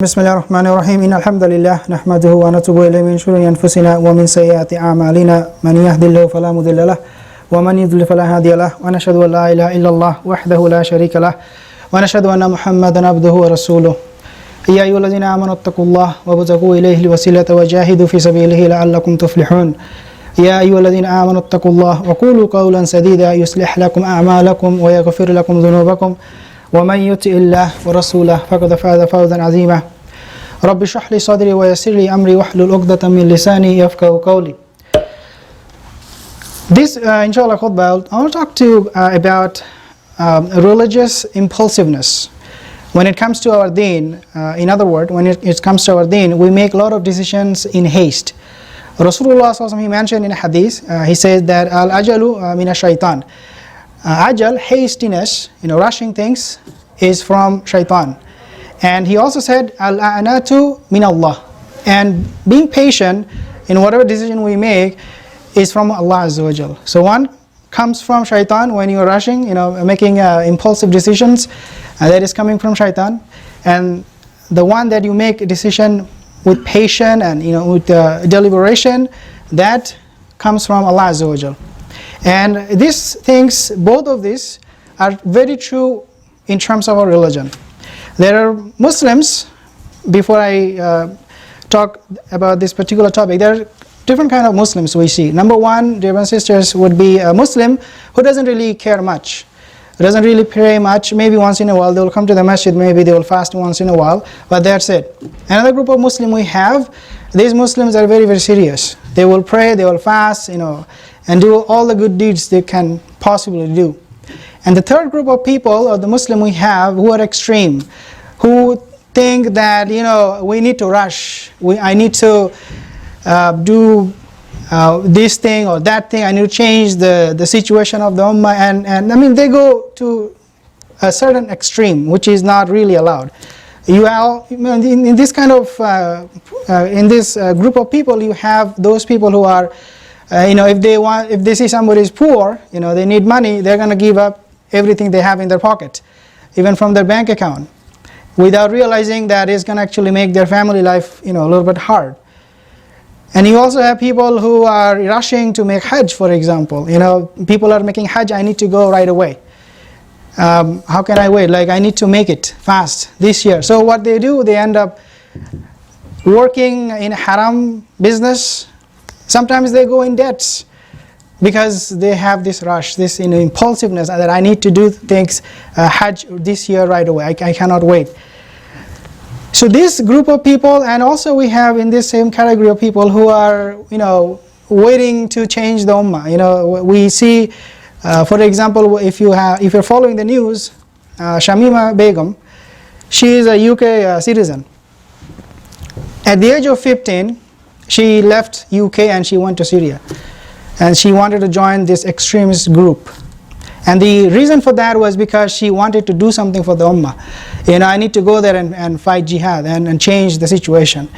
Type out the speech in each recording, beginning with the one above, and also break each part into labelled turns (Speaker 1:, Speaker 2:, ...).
Speaker 1: بسم الله الرحمن الرحيم إن الحمد لله نحمده ونتوب إليه من شرور أنفسنا ومن سيئات أعمالنا من يهد الله فلا مضل له ومن يضلل فلا هادي له ونشهد أن لا إله إلا الله وحده لا شريك له ونشهد أن محمدا عبده ورسوله يا أيها الذين آمنوا اتقوا الله وابتغوا إليه الوسيلة وجاهدوا في سبيله لعلكم تفلحون يا أيها الذين آمنوا اتقوا الله وقولوا قولا سديدا يصلح لكم أعمالكم ويغفر لكم ذنوبكم ومن يطع الله ورسوله فقد فاز فوزا عظيما رب اشرح لي صدري ويسر لي أمري واحلل عقدة من لساني يفقهوا قولي. This inshallah khutbah, I want to talk to you about religious impulsiveness. When it comes to our deen, in other words, when it comes to our deen, we make a lot of decisions in haste. Rasulullah sallallahu alaihi wasallam, he mentioned in a hadith, he says that al-ajalu min ash-shaytan. Ajal, hastiness, rushing things, is from shaitan. And he also said, al-a'natu min Allah. And being patient in whatever decision we make is from Allah Azza wa Jal. So one comes from shaitan when you are rushing, making impulsive decisions, that is coming from shaitan. And the one that you make a decision with patience and with deliberation, that comes from Allah Azza wa Jal. And these things, both of these, are very true in terms of our religion. There are Muslims, before I talk about this particular topic, there are different kind of Muslims we see. Number one, dear brothers and sisters, would be a Muslim who doesn't really care much, doesn't really pray much. Maybe once in a while they will come to the masjid, maybe they will fast once in a while, but that's it. Another group of Muslim we have, these Muslims are very, very serious. They will pray, they will fast, and do all the good deeds they can possibly do. And the third group of people, or the Muslim we have, who are extreme, who think that we need to rush, I need to do this thing or that thing, I need to change the situation of the ummah, and I mean they go to a certain extreme which is not really allowed. In this kind of in this group of people, you have those people who are if they see somebody is poor, they need money, they're going to give up everything they have in their pocket, even from their bank account, without realizing that it's going to actually make their family life a little bit hard. And you also have people who are rushing to make Hajj, for example. People are making Hajj, I need to go right away. How can I wait? I need to make it fast this year. So what they do, they end up working in haram business. Sometimes they go in debts because they have this rush, this impulsiveness that I need to do things, Hajj this year right away. I cannot wait. So this group of people, and also we have in this same category of people who are waiting to change the ummah. We see, for example, if you're following the news, Shamima Begum, she is a UK citizen. At the age of 15, she left UK and she went to Syria, and she wanted to join this extremist group. And the reason for that was because she wanted to do something for the ummah. I need to go there and fight jihad and change the situation.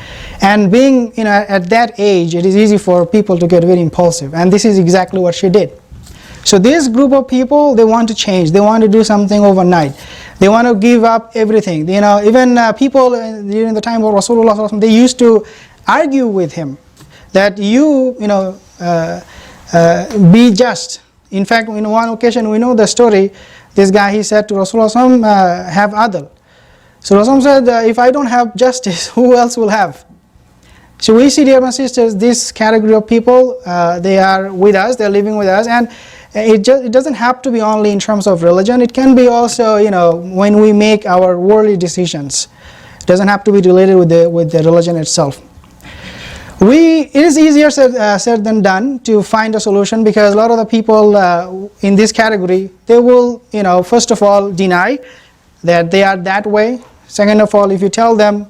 Speaker 1: And being at that age, it is easy for people to get very impulsive, and this is exactly what she did. So this group of people, they want to change, they want to do something overnight, they want to give up everything. Even people during the time of Rasulullah, they used to argue with him that be just. In fact, in one occasion, we know the story, this guy, he said to Rasulullah, have adl. So Rasulullah said, if I don't have justice, who else will have? So we see, dear my sisters, this category of people, they are with us, they are living with us, and it doesn't have to be only in terms of religion. It can be also, when we make our worldly decisions. It doesn't have to be related with the religion itself. It is easier said than done to find a solution, because a lot of the people in this category, they will, first of all, deny that they are that way. Second of all, if you tell them,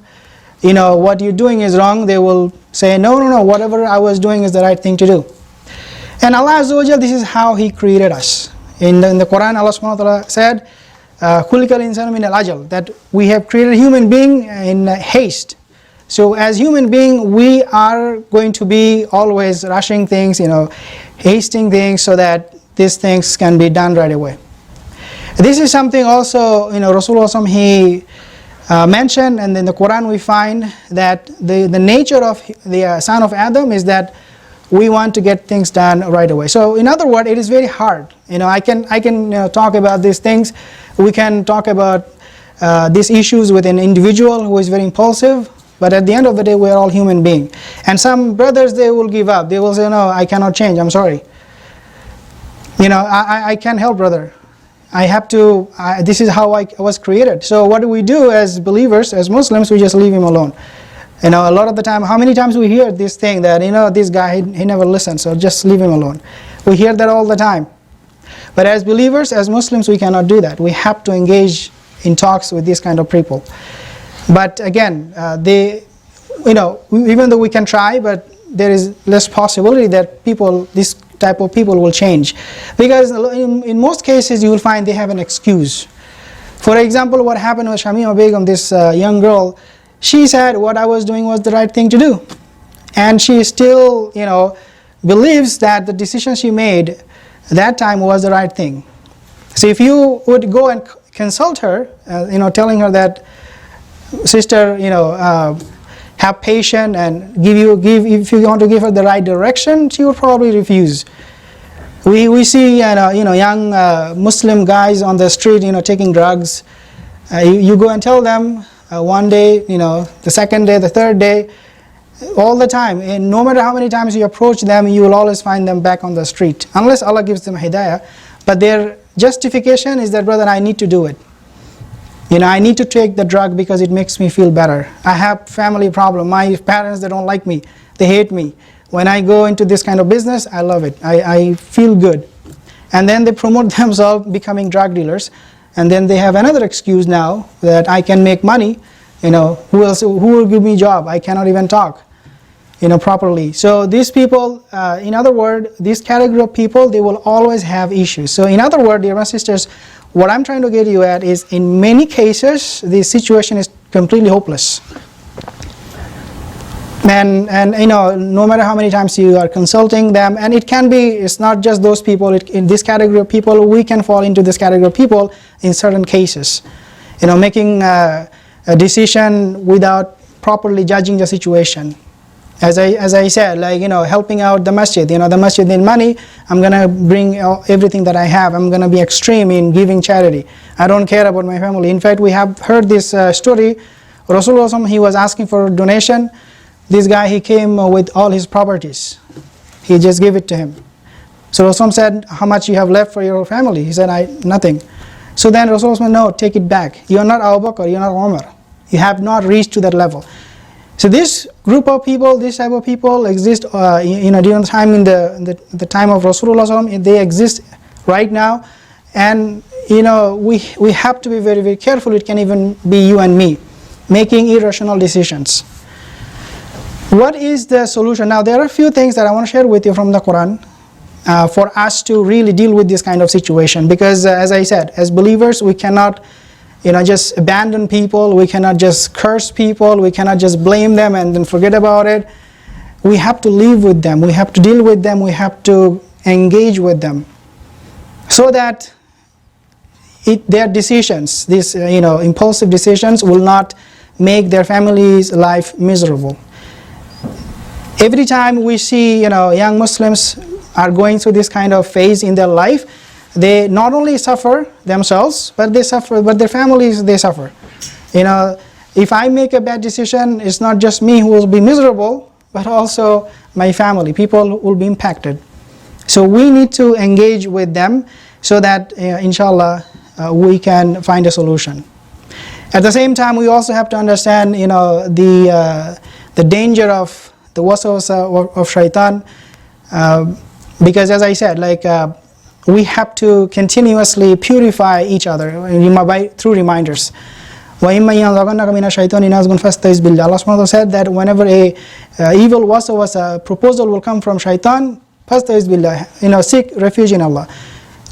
Speaker 1: what you're doing is wrong, they will say, no, whatever I was doing is the right thing to do. And Allah Azza wa Jal, this is how He created us. In the Quran, Allah subhanahu wa ta'ala said, "Khuliqal insanu min al-ajal," that we have created a human being in haste. So as human being, we are going to be always rushing things, hasting things, so that these things can be done right away. This is something also, Rasulullah, he mentioned, and in the Quran we find that the nature of the son of Adam is that we want to get things done right away. So in other words, it is very hard. I can talk about these things. We can talk about these issues with an individual who is very impulsive, but at the end of the day, we are all human beings. And some brothers, they will give up. They will say, no, I cannot change, I'm sorry. I can't help, brother. I have to, this is how I was created. So what do we do as believers, as Muslims? We just leave him alone. A lot of the time, how many times we hear this thing that, this guy, he never listens, so just leave him alone. We hear that all the time. But as believers, as Muslims, we cannot do that. We have to engage in talks with these kind of people. But again, even though we can try, but there is less possibility that this type of people will change. Because in most cases, you will find they have an excuse. For example, what happened with Shamima Begum, this young girl, she said what I was doing was the right thing to do. And she still, believes that the decision she made that time was the right thing. So if you would go and consult her, telling her that, sister, have patience and if you want to give her the right direction, she would probably refuse. We see, young Muslim guys on the street, taking drugs. You go and tell them, one day, the second day, the third day, all the time. And no matter how many times you approach them, you will always find them back on the street. Unless Allah gives them hidayah. But their justification is that, brother, I need to do it. I need to take the drug because it makes me feel better. I have family problem. My parents, they don't like me. They hate me. When I go into this kind of business, I love it. I feel good. And then they promote themselves becoming drug dealers. And then they have another excuse now that I can make money. Who will give me a job? I cannot even talk, properly. So these people, in other words, this category of people, they will always have issues. So in other words, dear my sisters, what I'm trying to get you at is, in many cases, the situation is completely hopeless. And no matter how many times you are consulting them, and it's not just those people, in this category of people, we can fall into this category of people in certain cases. Making a decision without properly judging the situation. As I said, helping out the masjid. The masjid need money. I'm going to bring everything that I have. I'm going to be extreme in giving charity. I don't care about my family. In fact, we have heard this story. Rasulullah, he was asking for a donation. This guy, he came with all his properties. He just gave it to him. So Rasulullah said, how much you have left for your family? He said, nothing. So then Rasulullah said, no, take it back. You are not Abu Bakr, you are not Umar. You have not reached to that level. So this group of people, this type of people exist, during the time in the time of Rasulullah, they exist right now, and we have to be very, very careful. It can even be you and me making irrational decisions. What is the solution? Now there are a few things that I want to share with you from the Quran for us to really deal with this kind of situation, because as I said, as believers, we cannot just abandon people, we cannot just curse people, we cannot just blame them and then forget about it. We have to live with them, we have to deal with them, we have to engage with them, so that their decisions, these impulsive decisions, will not make their family's life miserable. Every time we see young Muslims are going through this kind of phase in their life, they not only suffer themselves, but their families, they suffer. If I make a bad decision, it's not just me who will be miserable, but also my family. People will be impacted. So we need to engage with them so that inshallah we can find a solution. At the same time, we also have to understand the danger of the waswasa of shaitan, because as I said, we have to continuously purify each other through reminders. Allah SWT said that whenever a evil waswasa proposal will come from shaitan, seek refuge in Allah.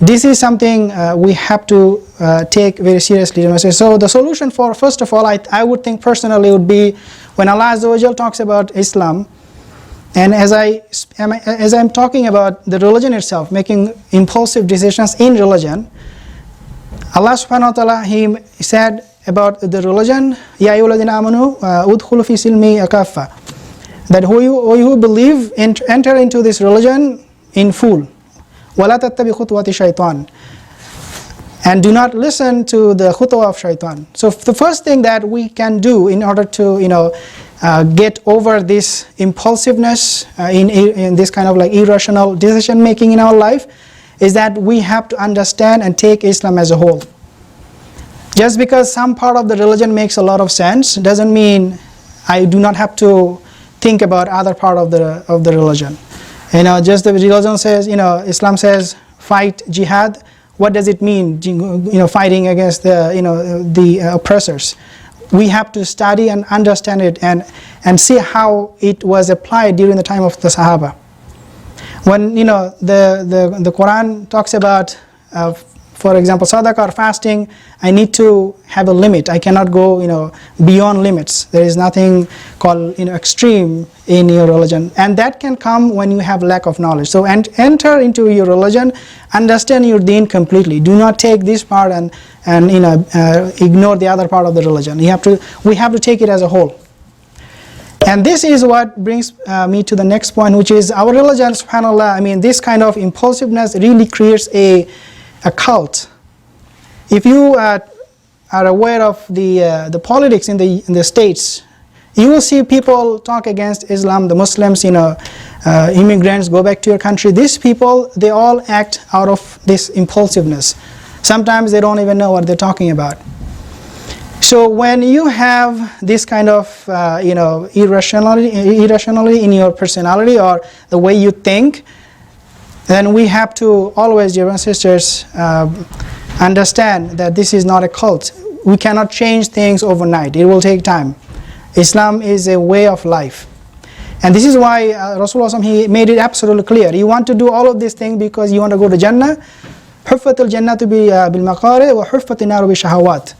Speaker 1: This is something we have to take very seriously. So the solution for, first of all, I would think personally would be, when Allah Azza wa Jal talks about Islam, and as I'm talking about the religion itself, making impulsive decisions in religion, Allah subhanahu wa ta'ala, He said about the religion, Ya ayyuhalladhina amanu udkhulu fi silmi kaffa, that who believe enter into this religion in full. Wala tattabi khutuwati shaitan, and do not listen to the khutwa of shaitan. So the first thing that we can do in order to get over this impulsiveness in this kind of like irrational decision making in our life is that we have to understand and take Islam as a whole. Just because some part of the religion makes a lot of sense doesn't mean I do not have to think about other part of the religion. Just the religion says, Islam says fight jihad. What does it mean, fighting against the oppressors? We have to study and understand it and see how it was applied during the time of the Sahaba. When the Quran talks about, for example, sadaqah or fasting, I need to have a limit. I cannot go beyond limits. There is nothing called extreme in your religion, and that can come when you have lack of knowledge. So enter into your religion, understand your deen completely. Do not take this part and ignore the other part of the religion. We have to take it as a whole. And this is what brings me to the next point, which is our religion, subhanAllah, this kind of impulsiveness really creates a cult. If you are aware of the politics in the states, you will see people talk against Islam, the Muslims, immigrants, go back to your country. These people, they all act out of this impulsiveness. Sometimes they don't even know what they're talking about. So when you have this kind of irrationality in your personality or the way you think, then we have to always, dear brothers and sisters, understand that this is not a cult. We cannot change things overnight. It will take time. Islam is a way of life. And this is why Rasulullah, he made it absolutely clear. You want to do all of these things because you want to go to Jannah. حُفَّةُ الْجَنَّةُ بِالْمَقَارِ وَحُفَّةِ النَّارُ بِالشَّهَوَاتِ.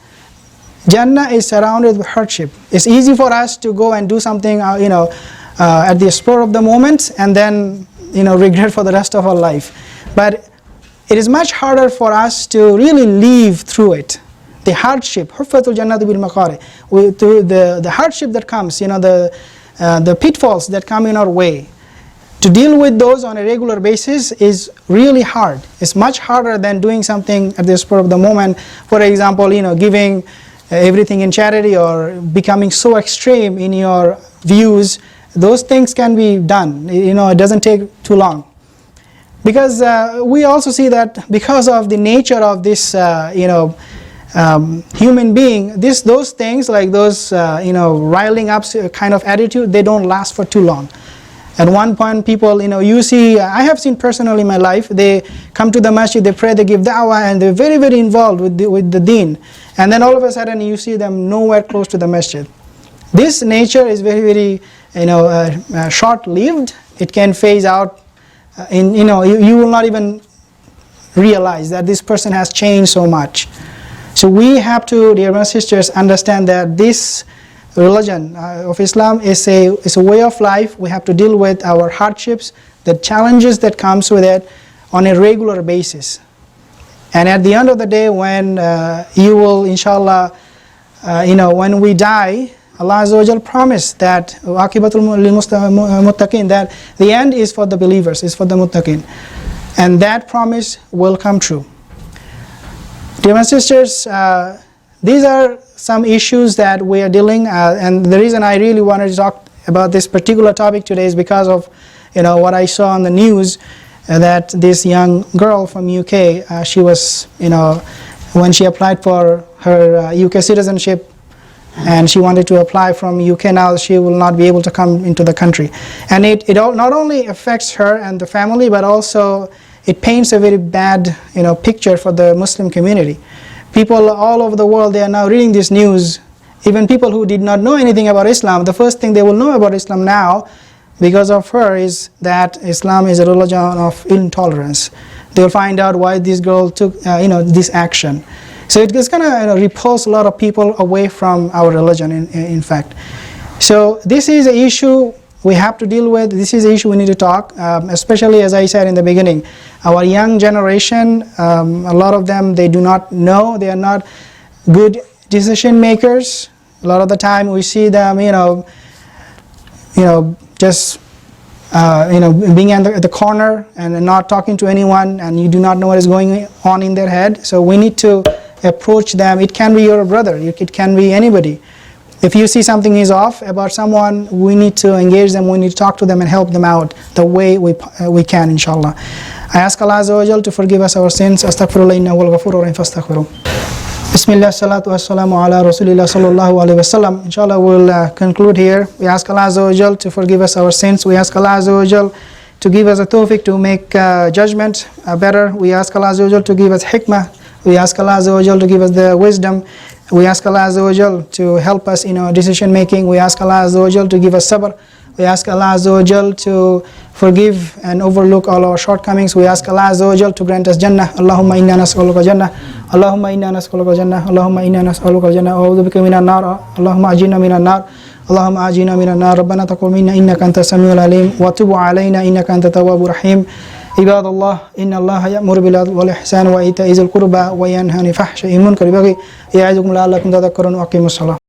Speaker 1: Jannah is surrounded with hardship. It's easy for us to go and do something, at the spur of the moment, and then, regret for the rest of our life. But it is much harder for us to really live through it. The hardship, حُفَّةُ الْجَنَّةُ بِالْمَقَارِ, the hardship that comes, the pitfalls that come in our way. To deal with those on a regular basis is really hard. It's much harder than doing something at the spur of the moment. For example, giving everything in charity or becoming so extreme in your views. Those things can be done. It doesn't take too long. Because we also see that because of the nature of this, human being, those things like those, riling up kind of attitude, they don't last for too long. At one point, people, you see, I have seen personally in my life, they come to the masjid, they pray, they give da'wah, and they're very, very involved with the deen. And then all of a sudden, you see them nowhere close to the masjid. This nature is very, very, short-lived. It can phase out. You will not even realize that this person has changed so much. So we have to, dear brothers and sisters, understand that this religion of Islam is a way of life. We have to deal with our hardships, the challenges that comes with it on a regular basis. And at the end of the day, when you will, inshallah, when we die, Allah Azza wa Jal promised that that the end is for the believers, is for the muttaqin. And that promise will come true. Dear my sisters, these are some issues that we are dealing, and the reason I really wanted to talk about this particular topic today is because of what I saw on the news, that this young girl from UK, she was, when she applied for her UK citizenship, and she wanted to apply from UK, now she will not be able to come into the country. And it not only affects her and the family, but also it paints a very bad picture for the Muslim community. People all over the world, they are now reading this news. Even people who did not know anything about Islam, the first thing they will know about Islam now, because of her, is that Islam is a religion of intolerance. They will find out why this girl took this action. So it's going to repulse a lot of people away from our religion, in fact. So this is an issue we have to deal with. This is an issue we need to talk, especially as I said in the beginning. Our young generation, a lot of them, they do not know, they are not good decision makers, a lot of the time we see them, just being at the corner and not talking to anyone, and you do not know what is going on in their head. So we need to approach them. It can be your brother, it can be anybody. If you see something is off about someone, we need to engage them, we need to talk to them and help them out the way we can, inshallah. I ask Allah Azza wa Jal to forgive us our sins. Astaghfirullah innahu wal ghafurur rahim, fastaghfiruh. Bismillah, salatu wassalamu ala rasulillah sallallahu alayhi wa sallam. Inshallah we'll conclude here. We ask Allah Azza wa Jal to forgive us our sins. We ask Allah Azza wa Jal to give us a tawfiq to make judgment better. We ask Allah Azza wa Jal to give us hikmah. We ask Allah Azza wa Jal to give us the wisdom. We ask Allah Azza wa Jal to help us in our decision making. We ask Allah Azza wa Jal to give us sabr. We ask Allah Azza wa Jal to forgive and overlook all our shortcomings. We ask Allah Azza wa Jal to grant us Jannah. Allahumma inna nas'aluka Jannah. Allahumma inna nas'aluka Jannah. Allahumma inna nas'aluka Jannah. A'udhu bika minan nar. Allahumma ajina minan nar. Allahumma ajina minan nar. Rabbana taqabbal minna innaka antas samiul alim wa tub alayna innaka antat tawwabur rahim. عباد الله إن الله يأمر بالعدل والإحسان وإيتاء ذي القربى وينهى عن الفحشاء والمنكر والبغي يعظكم لعلكم تذكرون وأقيموا الصلاة